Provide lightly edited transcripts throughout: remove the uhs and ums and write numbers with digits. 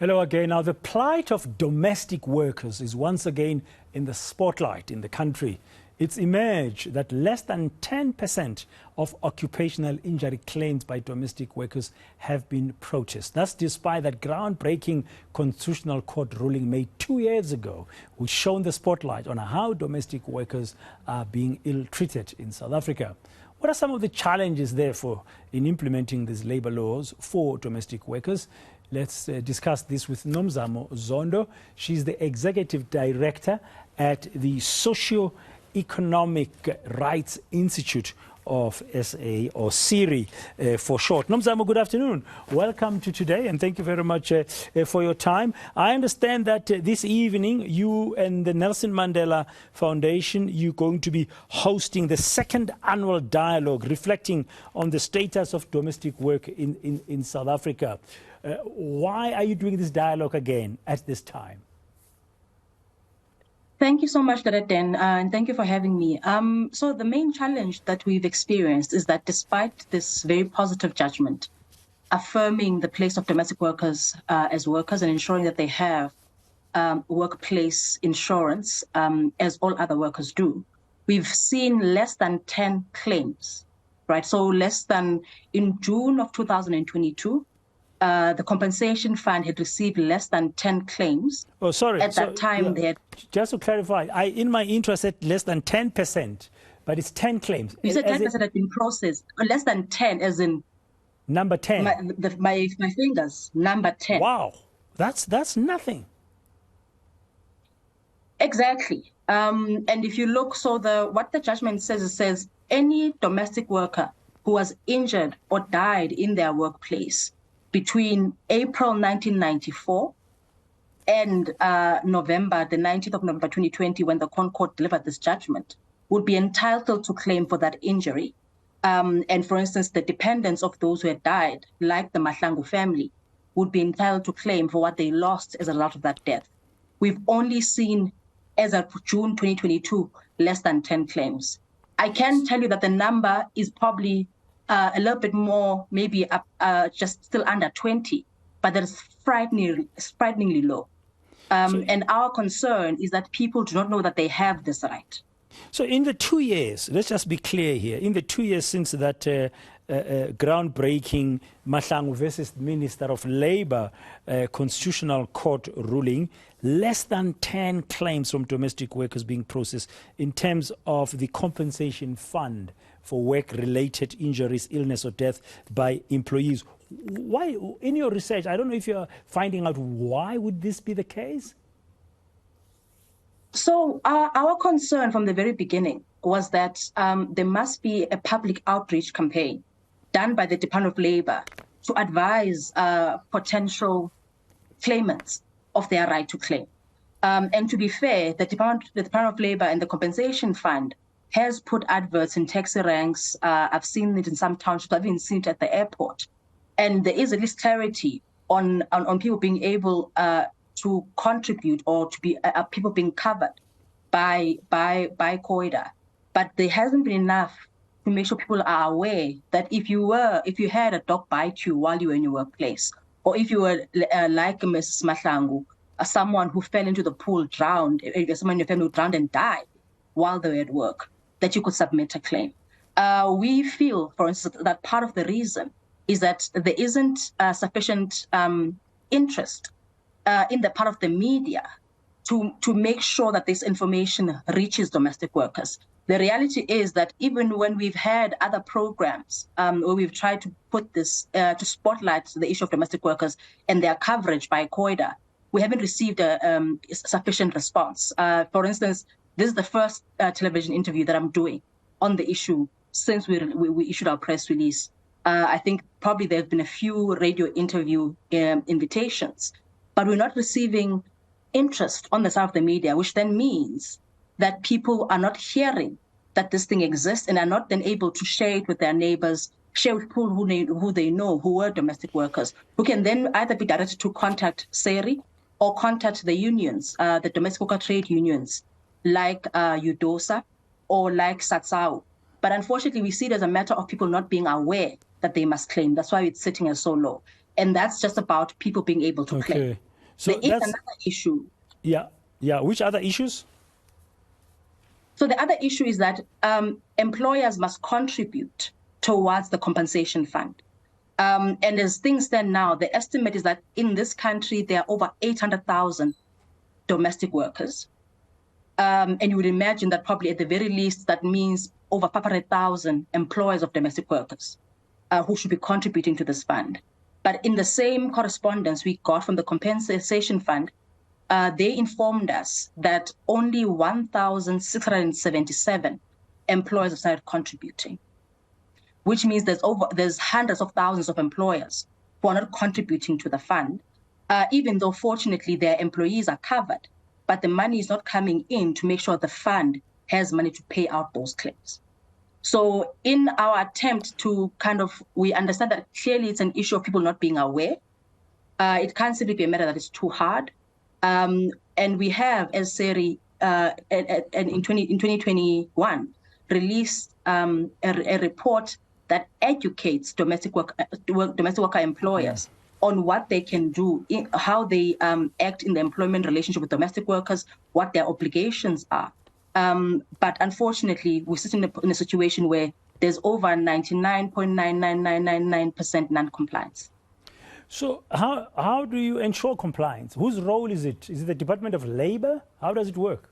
Hello again. Now, the plight of domestic workers is once again in the spotlight in the country. It's emerged that less than 10% of occupational injury claims by domestic workers have been processed. That's despite that groundbreaking constitutional court ruling made 2 years ago, which shone the spotlight on how domestic workers are being ill-treated in South Africa. What are some of the challenges, therefore, in implementing these labor laws for domestic workers? Let's discuss this with Nomzamo Zondo. She's the Executive Director at the Socio-Economic Rights Institute of SA, or SIRI for short. Nomzamo, good afternoon. Welcome to today, and thank you very much for your time. I understand that this evening, you and the Nelson Mandela Foundation, you're going to be hosting the second annual dialogue reflecting on the status of domestic work in South Africa. Why are you doing this dialogue again at this time? Thank you so much, Daraden, and thank you for having me. So the main challenge that we've experienced is that despite this very positive judgment, affirming the place of domestic workers as workers and ensuring that they have workplace insurance as all other workers do, we've seen less than 10 claims, right? So less than in June of 2022, the compensation fund had received less than 10 claims. Oh, sorry. At that time, they had... Just to clarify, in my interest, said less than 10%, but it's 10 claims. You said 10% had been processed. Less than 10, as in... Number 10. My fingers, number 10. Wow. That's nothing. Exactly. And if you look, so what the judgment says, it says any domestic worker who was injured or died in their workplace between April 1994 and November, the 19th of November 2020, when the court delivered this judgment, would be entitled to claim for that injury. And for instance, the dependents of those who had died, like the Mahlangu family, would be entitled to claim for what they lost as a result of that death. We've only seen, as of June 2022, less than 10 claims. I can tell you that the number is probably a little bit more, maybe just still under 20, but that is frighteningly low. And our concern is that people do not know that they have this right. So in the 2 years, let's just be clear here, in the 2 years since that groundbreaking Mahlangu versus Minister of Labour constitutional court ruling, less than 10 claims from domestic workers being processed in terms of the compensation fund for work-related injuries, illness or death by employees. Why, in your research, I don't know if you're finding out why would this be the case? So our concern from the very beginning was that there must be a public outreach campaign done by the Department of Labour to advise potential claimants of their right to claim. And to be fair, the Department of Labour and the Compensation Fund has put adverts in taxi ranks. I've seen it in some townships. I've even seen it at the airport. And there is at least clarity on people being able to contribute or to be people being covered by COIDA. But there hasn't been enough to make sure people are aware that if you had a dog bite you while you were in your workplace, or if you were like Mrs. Mahlangu, someone who fell into the pool, drowned, someone in your family who drowned and died while they were at work, that you could submit a claim. We feel, for instance, that part of the reason is that there isn't sufficient interest in the part of the media to make sure that this information reaches domestic workers. The reality is that even when we've had other programs where we've tried to put this, to spotlight the issue of domestic workers and their coverage by COIDA, we haven't received a sufficient response. For instance, this is the first television interview that I'm doing on the issue since we issued our press release. I think probably there have been a few radio interview invitations, but we're not receiving interest on the side of the media, which then means that people are not hearing that this thing exists and are not then able to share it with their neighbors, share with people who they know who were domestic workers, who can then either be directed to contact SERI or contact the unions, the domestic worker trade unions, like UDOSA or like SATSAO. But unfortunately, we see it as a matter of people not being aware that they must claim. That's why it's sitting as so low. And that's just about people being able to claim. So there is another issue. Yeah. Which other issues? So the other issue is that employers must contribute towards the compensation fund. And as things stand now, the estimate is that in this country, there are over 800,000 domestic workers. And you would imagine that probably at the very least, that means over 500,000 employers of domestic workers who should be contributing to this fund. But in the same correspondence we got from the compensation fund, they informed us that only 1,677 employers have started contributing, which means there's hundreds of thousands of employers who are not contributing to the fund, even though fortunately their employees are covered, but the money is not coming in to make sure the fund has money to pay out those claims. So in our attempt to we understand that clearly it's an issue of people not being aware. It can't simply be a matter that is too hard. And we have, as SERI, in 2021, released a report that educates domestic worker employers on what they can do, how they act in the employment relationship with domestic workers, what their obligations are. But unfortunately, we sit in a situation where there's over 99.99999% non-compliance. So how do you ensure compliance? Whose role is it? Is it the Department of Labor? How does it work?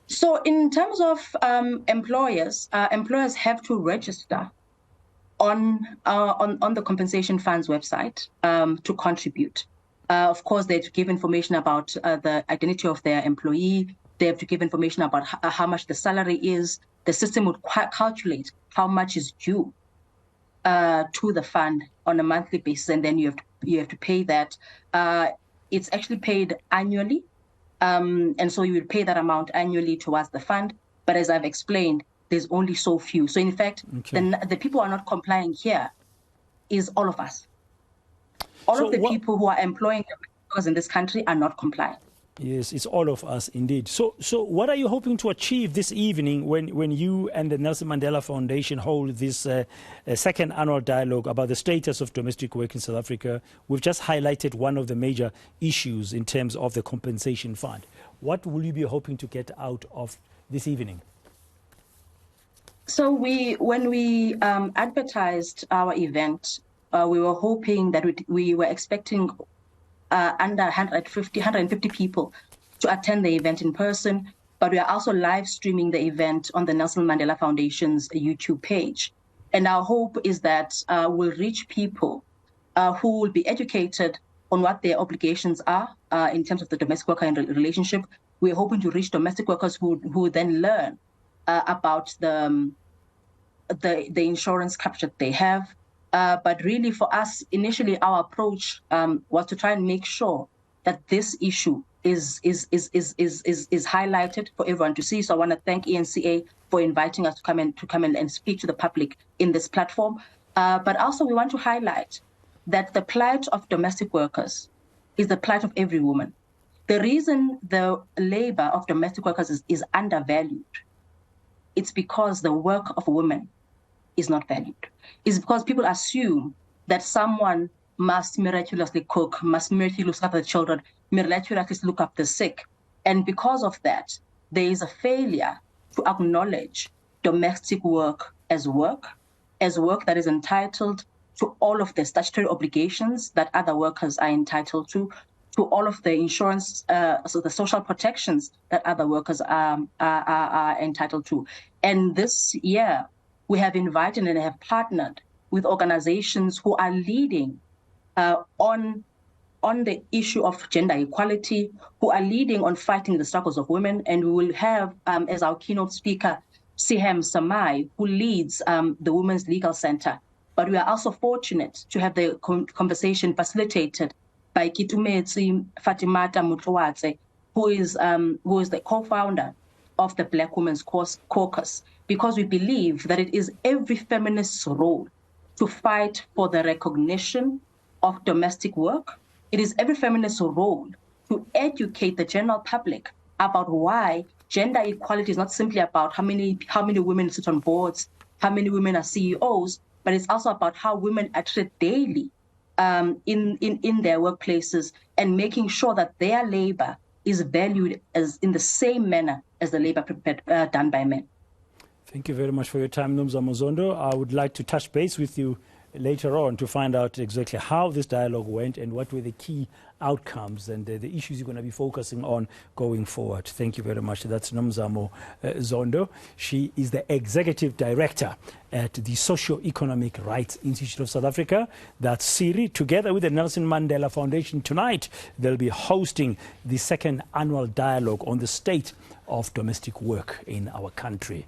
So in terms of employers have to register on the compensation fund's website to contribute. Of course, they have to give information about the identity of their employee. They have to give information about how much the salary is. The system would calculate how much is due to the fund on a monthly basis, and then you have to pay that. It's actually paid annually, and so you would pay that amount annually towards the fund. But as I've explained, there's only so few. So in fact, the people who are not complying here is all of us. All of the people who are employing workers in this country are not complying. Yes, it's all of us indeed. So what are you hoping to achieve this evening when you and the Nelson Mandela Foundation hold this second annual dialogue about the status of domestic work in South Africa? We've just highlighted one of the major issues in terms of the compensation fund. What will you be hoping to get out of this evening? So when we advertised our event, we were hoping that we were expecting under 150 people to attend the event in person, but we are also live streaming the event on the Nelson Mandela Foundation's YouTube page. And our hope is that we'll reach people who will be educated on what their obligations are in terms of the domestic worker relationship. We're hoping to reach domestic workers who then learn about the insurance coverage that they have. But really, for us, initially, our approach was to try and make sure that this issue is highlighted for everyone to see. So I want to thank eNCA for inviting us to come and speak to the public in this platform. But also, we want to highlight that the plight of domestic workers is the plight of every woman. The reason the labor of domestic workers is undervalued, it's because the work of women is not valued. It's because people assume that someone must miraculously cook, must miraculously look after the children, miraculously look after the sick. And because of that, there is a failure to acknowledge domestic work as work that is entitled to all of the statutory obligations that other workers are entitled to all of the insurance, so the social protections that other workers are entitled to. And this year, we have invited and have partnered with organizations who are leading on the issue of gender equality, who are leading on fighting the struggles of women. And we will have as our keynote speaker, Sihem Samai, who leads the Women's Legal Center. But we are also fortunate to have the conversation facilitated by Kitumetsi Fatimata Mutluwatse, who is the co-founder of the Black Women's Caucus, because we believe that it is every feminist's role to fight for the recognition of domestic work. It is every feminist's role to educate the general public about why gender equality is not simply about how many women sit on boards, how many women are CEOs, but it's also about how women are treated daily in their workplaces and making sure that their labor is valued as in the same manner as the labor done by men. Thank you very much for your time, Nomzamo Zondo. I would like to touch base with you later on to find out exactly how this dialogue went and what were the key outcomes and the issues you're going to be focusing on going forward. Thank you very much. That's Nomzamo Zondo. She is the Executive Director at the Socio-Economic Rights Institute of South Africa. That's SIRI. Together with the Nelson Mandela Foundation tonight, they'll be hosting the second annual dialogue on the state of domestic work in our country.